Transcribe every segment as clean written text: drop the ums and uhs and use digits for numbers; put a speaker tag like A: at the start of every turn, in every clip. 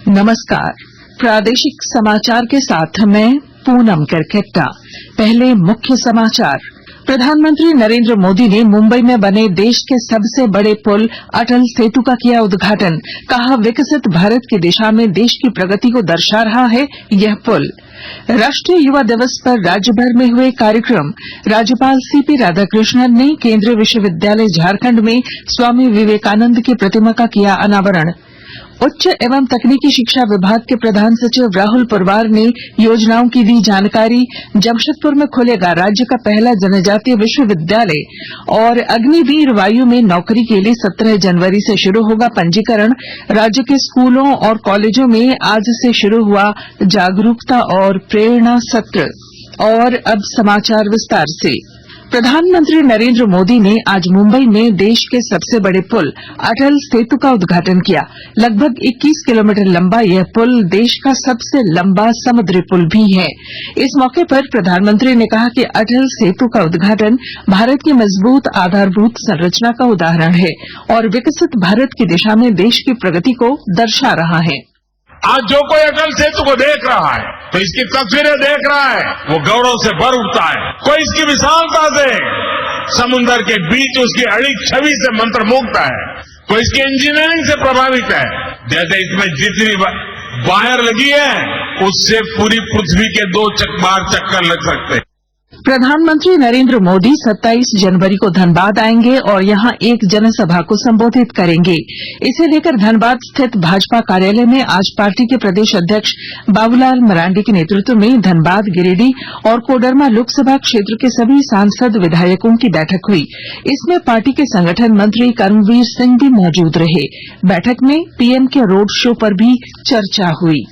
A: नमस्कार, प्रादेशिक समाचार के साथ मैं पूनम करकेट्टा। पहले मुख्य समाचार। प्रधानमंत्री नरेंद्र मोदी ने मुंबई में बने देश के सबसे बड़े पुल अटल सेतु का किया उद्घाटन। कहा, विकसित भारत की दिशा में देश की प्रगति को दर्शा रहा है यह पुल। राष्ट्रीय युवा दिवस पर राज्य भर में हुए कार्यक्रम। राज्यपाल सीपी राधाकृष्णन ने केंद्रीय विश्वविद्यालय झारखंड में स्वामी विवेकानंद की प्रतिमा का किया अनावरण। उच्च एवं तकनीकी शिक्षा विभाग के प्रधान सचिव राहुल पुरवार ने योजनाओं की दी जानकारी। जमशेदपुर में खुलेगा राज्य का पहला जनजातीय विश्वविद्यालय और अग्निवीर वायु में नौकरी के लिए 17 जनवरी से शुरू होगा पंजीकरण। राज्य के स्कूलों और कॉलेजों में आज से शुरू हुआ जागरूकता और प्रेरणा सत्र। और अब समाचार विस्तार से। प्रधानमंत्री नरेंद्र मोदी ने आज मुंबई में देश के सबसे बड़े पुल अटल सेतु का उद्घाटन किया। लगभग 21 किलोमीटर लंबा यह पुल देश का सबसे लंबा समुद्री पुल भी है। इस मौके पर प्रधानमंत्री ने कहा कि अटल सेतु का उद्घाटन भारत की मजबूत आधारभूत संरचना का उदाहरण है और विकसित भारत की दिशा में देश की प्रगति को दर्शा रहा है।
B: आज जो कोई अटल सेतु को देख रहा है तो इसकी तस्वीरें देख रहा है, वो गौरव से भर उठता है। कोई इसकी विशालता से समुद्र के बीच उसकी अड़िग छवि से मंत्रमुग्ध है, कोई इसकी इंजीनियरिंग से प्रभावित है। जैसे इसमें जितनी वायर लगी है उससे पूरी पृथ्वी के 2 बार चक्कर लग सकते हैं।
A: प्रधानमंत्री नरेंद्र मोदी 27 जनवरी को धनबाद आएंगे और यहां एक जनसभा को संबोधित करेंगे। इसे लेकर धनबाद स्थित भाजपा कार्यालय में आज पार्टी के प्रदेश अध्यक्ष बाबूलाल मरांडी के नेतृत्व में धनबाद, गिरिडीह और कोडरमा लोकसभा क्षेत्र के सभी सांसद विधायकों की बैठक हुई। इसमें पार्टी के संगठन मंत्री कर्मवीर सिंह भी मौजूद रहे। बैठक में पीएम के रोड शो पर भी चर्चा हुई।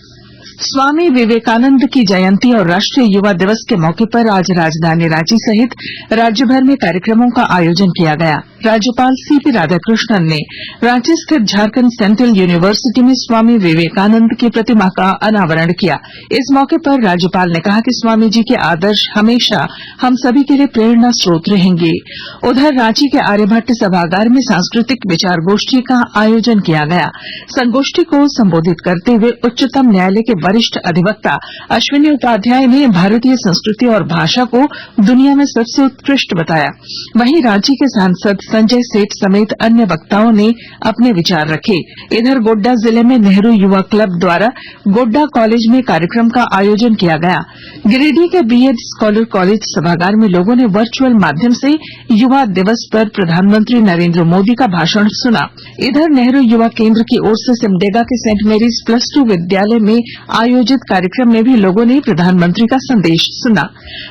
A: स्वामी विवेकानंद की जयंती और राष्ट्रीय युवा दिवस के मौके पर आज राजधानी रांची सहित राज्य भर में कार्यक्रमों का आयोजन किया गया। राज्यपाल सीपी राधाकृष्णन ने रांची स्थित झारखंड सेंट्रल यूनिवर्सिटी में स्वामी विवेकानंद की प्रतिमा का अनावरण किया। इस मौके पर राज्यपाल ने कहा कि स्वामी जी के आदर्श हमेशा हम सभी के लिए प्रेरणा स्रोत रहेंगे। उधर रांची के आर्यभट्ट सभागार में सांस्कृतिक विचार गोष्ठी का आयोजन किया गया। संगोष्ठी को संबोधित करते हुए उच्चतम न्यायालय के वरिष्ठ अधिवक्ता अश्विनी उपाध्याय ने भारतीय संस्कृति और भाषा को दुनिया में सबसे उत्कृष्ट बताया। वहीं रांची के सांसद संजय सेठ समेत अन्य वक्ताओं ने अपने विचार रखे। इधर गोड्डा जिले में नेहरू युवा क्लब द्वारा गोड्डा कॉलेज में कार्यक्रम का आयोजन किया गया। गिरिडीह के बीएड स्कॉलर कॉलेज सभागार में लोगों ने वर्चुअल माध्यम से युवा दिवस पर प्रधानमंत्री नरेंद्र मोदी का भाषण सुना। इधर नेहरू युवा केंद्र की ओर से सिमडेगा के सेंट मेरीज +2 विद्यालय में आयोजित कार्यक्रम में भी लोगों ने प्रधानमंत्री का संदेश सुना।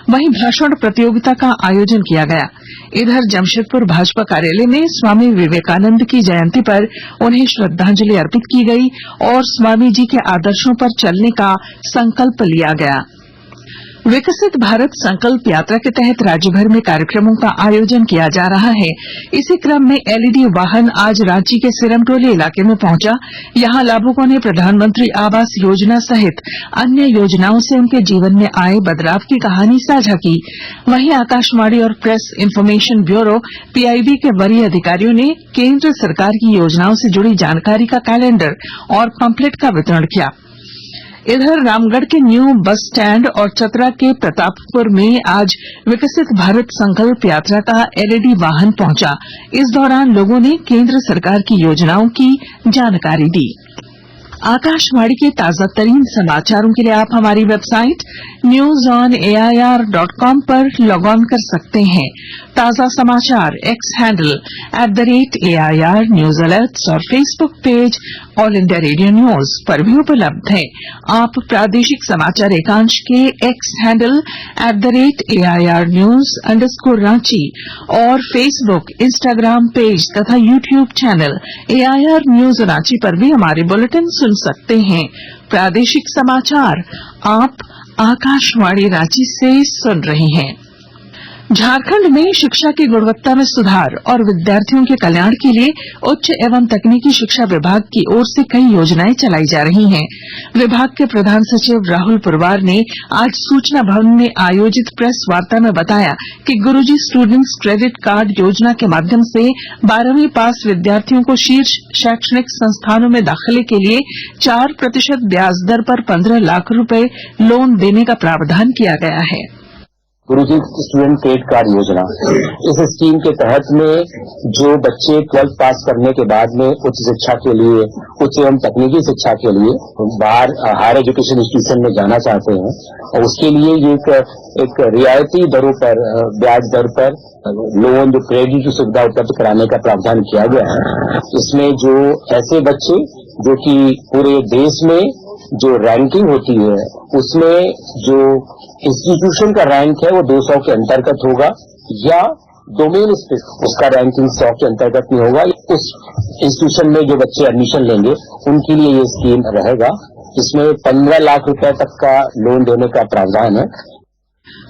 A: वहीं भाषण प्रतियोगिता का आयोजन किया गया। इधर जमशेदपुर भाजपा कार्यालय में स्वामी विवेकानंद की जयंती पर उन्हें श्रद्धांजलि अर्पित की गई और स्वामी जी के आदर्शों पर चलने का संकल्प लिया गया। विकसित भारत संकल्प यात्रा के तहत राज्य भर में कार्यक्रमों का आयोजन किया जा रहा है। इसी क्रम में एलईडी वाहन आज रांची के सिरमटोली इलाके में पहुंचा। यहां लाभुकों ने प्रधानमंत्री आवास योजना सहित अन्य योजनाओं से उनके जीवन में आए बदलाव की कहानी साझा की। वहीं आकाशवाणी और प्रेस इन्फॉर्मेशन ब्यूरो पीआईबी के वरीय अधिकारियों ने केंद्र सरकार की योजनाओं से जुड़ी जानकारी का कैलेंडर और पम्पलेट का वितरण किया। इधर रामगढ़ के न्यू बस स्टैंड और चतरा के प्रतापपुर में आज विकसित भारत संकल्प यात्रा का एलईडी वाहन पहुंचा। इस दौरान लोगों ने केंद्र सरकार की योजनाओं की जानकारी दी। आकाशवाणी के ताजा तरीन समाचारों के लिए आप हमारी वेबसाइट newsonair.com पर लॉग ऑन कर सकते हैं। ताजा समाचार X handle @AIR news alerts और Facebook page all India radio news पर भी उपलब्ध है। आप प्रादेशिक समाचार एकांश के एक्स हैंडल @AIR न्यूज _ और फेसबुक, इंस्टाग्राम पेज तथा YouTube channel AIR news Ranchi पर भी हमारे बुलेटिन सुन सकते हैं। प्रादेशिक समाचार आप आकाशवाणी रांची से सुन रहे हैं। झारखंड में शिक्षा की गुणवत्ता में सुधार और विद्यार्थियों के कल्याण के लिए उच्च एवं तकनीकी शिक्षा विभाग की ओर से कई योजनाएं चलाई जा रही हैं। विभाग के प्रधान सचिव राहुल पुरवार ने आज सूचना भवन में आयोजित प्रेस वार्ता में बताया कि गुरुजी स्टूडेंट्स क्रेडिट कार्ड योजना के माध्यम से 12वीं पास विद्यार्थियों को शीर्ष शैक्षणिक संस्थानों में दाखिले के लिए 4% ब्याज दर पर 15 लाख रुपए लोन देने का प्रावधान किया गया है।
C: गुरुजी स्टूडेंट क्रेडिट कार्ड योजना, इस स्कीम के तहत में जो बच्चे 12th पास करने के बाद में उच्च शिक्षा के लिए, उच्च एवं तकनीकी शिक्षा के लिए बाहर हायर एजुकेशन इंस्टीट्यूशन में जाना चाहते हैं और उसके लिए ये एक रियायती दरों पर, ब्याज दर पर लोन, जो क्रेडिट की सुविधा उपलब्ध कराने का प्रावधान किया गया है। इसमें जो ऐसे बच्चे जो कि पूरे देश में जो रैंकिंग होती है उसमें जो इंस्टीट्यूशन का रैंक है वो 200 के अंतर्गत होगा या डोमेन स्पेसिफिक उसका रैंकिंग 100 के अंतर्गत नहीं होगा। उस इंस्टीट्यूशन में जो बच्चे एडमिशन लेंगे उनके लिए ये स्कीम रहेगा। इसमें 15 लाख रुपए तक का लोन देने का प्रावधान है।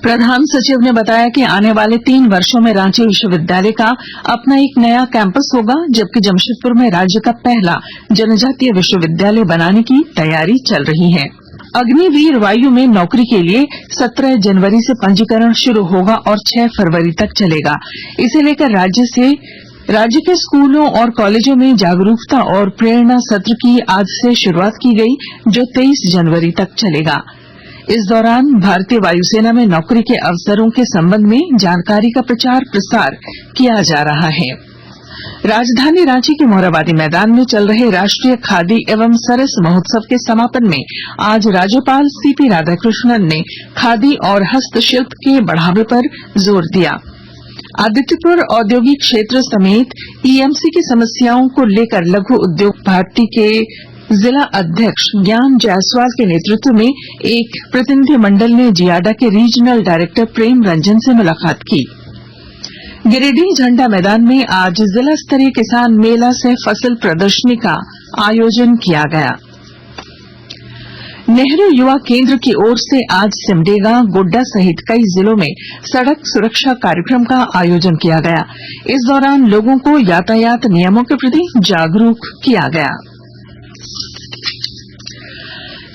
A: प्रधान सचिव ने बताया कि आने वाले 3 वर्षों में रांची विश्वविद्यालय का अपना एक नया कैंपस होगा, जबकि जमशेदपुर में राज्य का पहला जनजातीय विश्वविद्यालय बनाने की तैयारी चल रही है। अग्निवीर वायु में नौकरी के लिए 17 जनवरी से पंजीकरण शुरू होगा और 6 फरवरी तक चलेगा। इसे लेकर राज्य के स्कूलों और कॉलेजों में जागरूकता और प्रेरणा सत्र की आज से शुरुआत की गई, जो 23 जनवरी तक चलेगा। इस दौरान भारतीय वायुसेना में नौकरी के अवसरों के संबंध में जानकारी का प्रचार प्रसार किया जा रहा है। राजधानी रांची के मोरहाबादी मैदान में चल रहे राष्ट्रीय खादी एवं सरस महोत्सव के समापन में आज राज्यपाल सीपी राधाकृष्णन ने खादी और हस्तशिल्प के बढ़ावे पर जोर दिया। आदित्यपुर औद्योगिक क्षेत्र समेत ईएमसी की समस्याओं को लेकर लघु उद्योग पार्टी के जिला अध्यक्ष ज्ञान जायसवाल के नेतृत्व में एक प्रतिनिधिमंडल ने जियाडा के रीजनल डायरेक्टर प्रेम रंजन से मुलाकात की। गिरिडीह झंडा मैदान में आज जिला स्तरीय किसान मेला सह फसल प्रदर्शनी का आयोजन किया गया। नेहरू युवा केंद्र की ओर से आज सिमडेगा, गोड्डा सहित कई जिलों में सड़क सुरक्षा कार्यक्रम का आयोजन किया गया। इस दौरान लोगों को यातायात नियमों के प्रति जागरूक किया गया।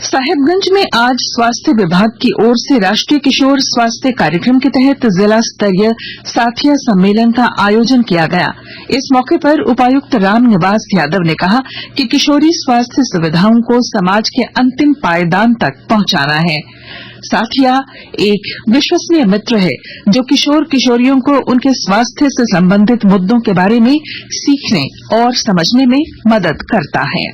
A: साहेबगंज में आज स्वास्थ्य विभाग की ओर से राष्ट्रीय किशोर स्वास्थ्य कार्यक्रम के तहत जिला स्तरीय साथिया सम्मेलन का आयोजन किया गया। इस मौके पर उपायुक्त राम निवास यादव ने कहा कि किशोरी स्वास्थ्य सुविधाओं को समाज के अंतिम पायदान तक पहुंचाना है। साथिया एक विश्वसनीय मित्र है जो किशोर किशोरियों को उनके स्वास्थ्य से संबंधित मुद्दों के बारे में सीखने और समझने में मदद करता है।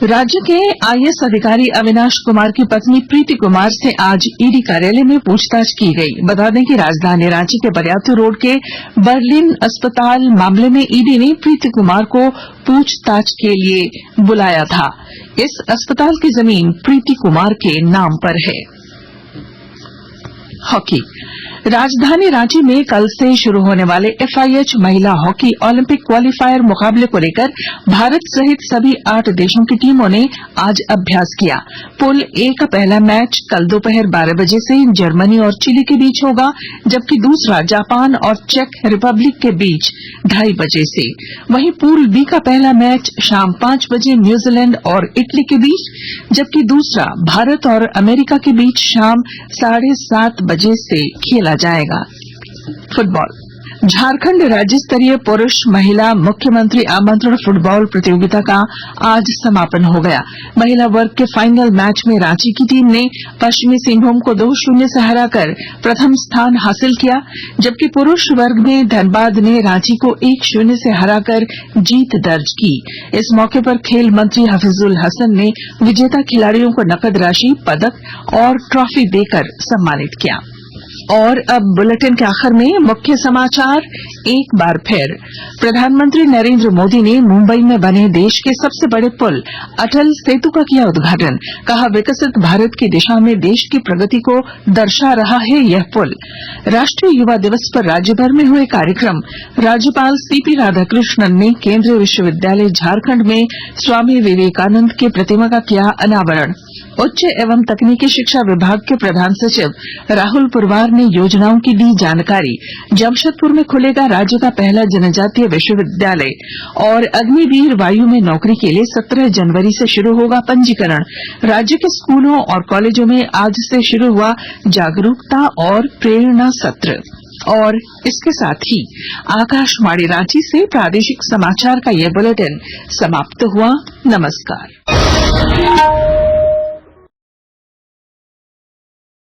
A: राज्य के आईएएस अधिकारी अविनाश कुमार की पत्नी प्रीति कुमार से आज ईडी कार्यालय में पूछताछ की गई। बता दें कि राजधानी रांची के बरियातू रोड के बर्लिन अस्पताल मामले में ईडी ने प्रीति कुमार को पूछताछ के लिए बुलाया था। इस अस्पताल की जमीन प्रीति कुमार के नाम पर है। हॉकी। राजधानी रांची में कल से शुरू होने वाले एफआईएच महिला हॉकी ओलंपिक क्वालिफायर मुकाबले को लेकर भारत सहित सभी 8 देशों की टीमों ने आज अभ्यास किया। पूल ए का पहला मैच कल दोपहर 12 बजे से जर्मनी और चिली के बीच होगा, जबकि दूसरा जापान और चेक रिपब्लिक के बीच 2:30 बजे से। वहीं पूल बी का पहला मैच शाम 5 बजे न्यूजीलैंड और इटली के बीच, जबकि दूसरा भारत और अमेरिका के बीच शाम 7:30 बजे से खेला जाएगा। फुटबॉल। झारखंड राज्य स्तरीय पुरुष महिला मुख्यमंत्री आमंत्रण फुटबॉल प्रतियोगिता का आज समापन हो गया। महिला वर्ग के फाइनल मैच में रांची की टीम ने पश्चिमी सिंहभूम को 2-0 से हराकर प्रथम स्थान हासिल किया, जबकि पुरुष वर्ग में धनबाद ने रांची को 1-0 से हराकर जीत दर्ज की। इस मौके पर खेल मंत्री हफीजुल हसन ने विजेता खिलाड़ियों को नकद राशि, पदक और ट्रॉफी देकर सम्मानित किया। और अब बुलेटिन के आखिर में मुख्य समाचार एक बार फिर। प्रधानमंत्री नरेंद्र मोदी ने मुंबई में बने देश के सबसे बड़े पुल अटल सेतु का किया उद्घाटन। कहा, विकसित भारत की दिशा में देश की प्रगति को दर्शा रहा है यह पुल। राष्ट्रीय युवा दिवस पर राज्यभर में हुए कार्यक्रम। राज्यपाल सीपी राधाकृष्णन ने केंद्रीय विश्वविद्यालय झारखंड में स्वामी विवेकानंद की प्रतिमा का किया अनावरण। उच्च एवं तकनीकी शिक्षा विभाग के प्रधान सचिव राहुल पुरवार ने योजनाओं की दी जानकारी। जमशेदपुर में खुलेगा राज्य का पहला जनजातीय विश्वविद्यालय और अग्निवीर वायु में नौकरी के लिए 17 जनवरी से शुरू होगा पंजीकरण। राज्य के स्कूलों और कॉलेजों में आज से शुरू हुआ जागरूकता और प्रेरणा सत्र। और इसके साथ ही आकाशवाणी रांची से प्रादेशिक समाचार का ये बुलेटिन समाप्त हुआ। नमस्कार।